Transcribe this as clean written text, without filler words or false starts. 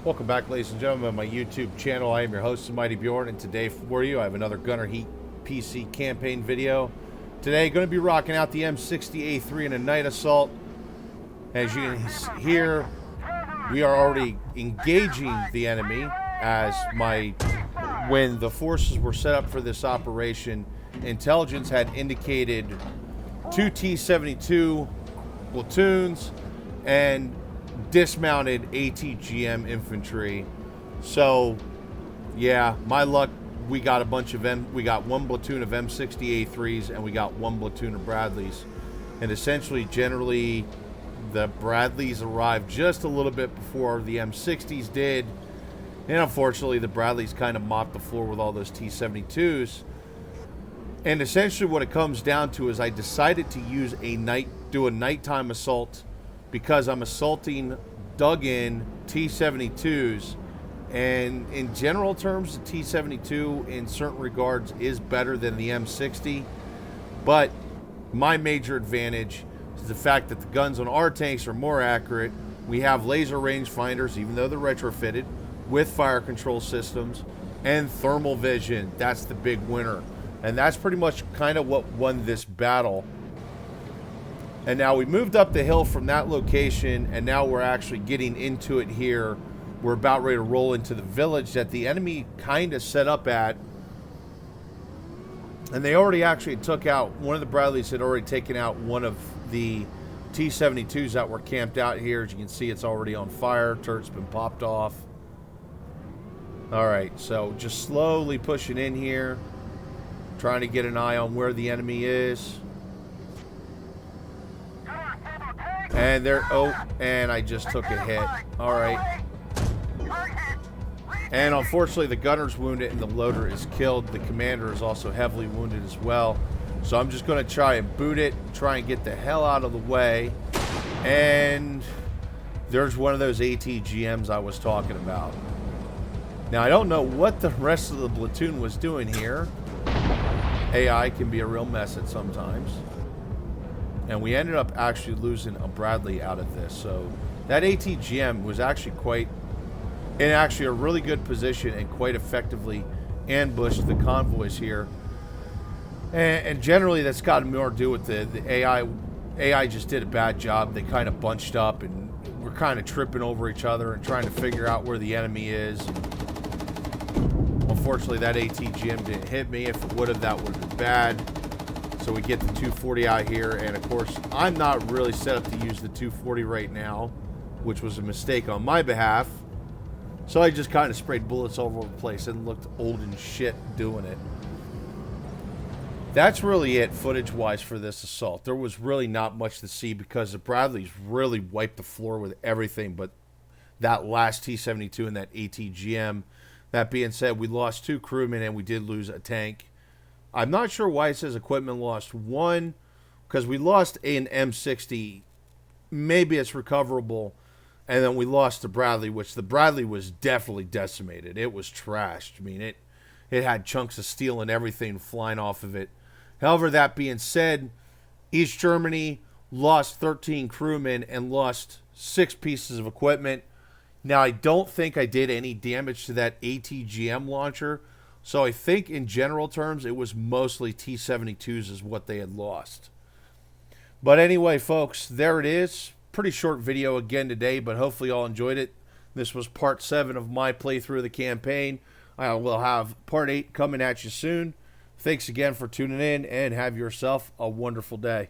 Welcome back, ladies and gentlemen, to my YouTube channel. I am your host, Mighty Bjorn, and today for you I have another GunnerHEATPC campaign video. Today, going to be rocking out the M60A3 in a night assault. As you can hear, we are already engaging the enemy when the forces were set up for this operation, intelligence had indicated 2 T-72 platoons and dismounted ATGM infantry. So yeah, my luck, we got one platoon of M60A3s and we got one platoon of Bradleys, and essentially generally the Bradleys arrived just a little bit before the M60s did, and unfortunately the Bradleys kind of mopped the floor with all those T-72s. And essentially what it comes down to is I decided to do a nighttime assault because I'm assaulting dug-in T-72s, and in general terms the T-72 in certain regards is better than the M60, but my major advantage is the fact that the guns on our tanks are more accurate. We have laser rangefinders, even though they're retrofitted, with fire control systems and thermal vision. That's the big winner, and that's pretty much kind of what won this battle. And now we moved up the hill from that location, and now we're actually getting into it here. We're about ready to roll into the village that the enemy kind of set up at. And they already actually took out, one of the Bradleys had already taken out one of the T-72s that were camped out here. As you can see, it's already on fire. Turret's been popped off. Alright, so just slowly pushing in here, trying to get an eye on where the enemy is. And and I just took a hit. Alright. And unfortunately the gunner's wounded and the loader is killed. The commander is also heavily wounded as well. So I'm just going to try and boot it, try and get the hell out of the way. And there's one of those ATGMs I was talking about. Now I don't know what the rest of the platoon was doing here. AI can be a real mess at sometimes. And we ended up actually losing a Bradley out of this. So that ATGM was actually in a really good position and quite effectively ambushed the convoys here. And generally that's got more to do with the AI. AI just did a bad job. They kind of bunched up and we're kind of tripping over each other and trying to figure out where the enemy is. Unfortunately, that ATGM didn't hit me. If it would have, that would have been bad. So we get the 240 out here, and of course, I'm not really set up to use the 240 right now, which was a mistake on my behalf. So I just kind of sprayed bullets all over the place and looked old and shit doing it. That's really it footage-wise for this assault. There was really not much to see because the Bradleys really wiped the floor with everything but that last T-72 and that ATGM. That being said, we lost 2 crewmen and we did lose a tank. I'm not sure why it says equipment lost 1, because we lost an M60. Maybe it's recoverable. And then we lost the Bradley, which the Bradley was definitely decimated. It was trashed. I mean, it had chunks of steel and everything flying off of it. However, that being said, East Germany lost 13 crewmen and lost 6 pieces of equipment. Now, I don't think I did any damage to that ATGM launcher. So I think in general terms, it was mostly T-72s is what they had lost. But anyway, folks, there it is. Pretty short video again today, but hopefully you all enjoyed it. This was part 7 of my playthrough of the campaign. I will have part 8 coming at you soon. Thanks again for tuning in, and have yourself a wonderful day.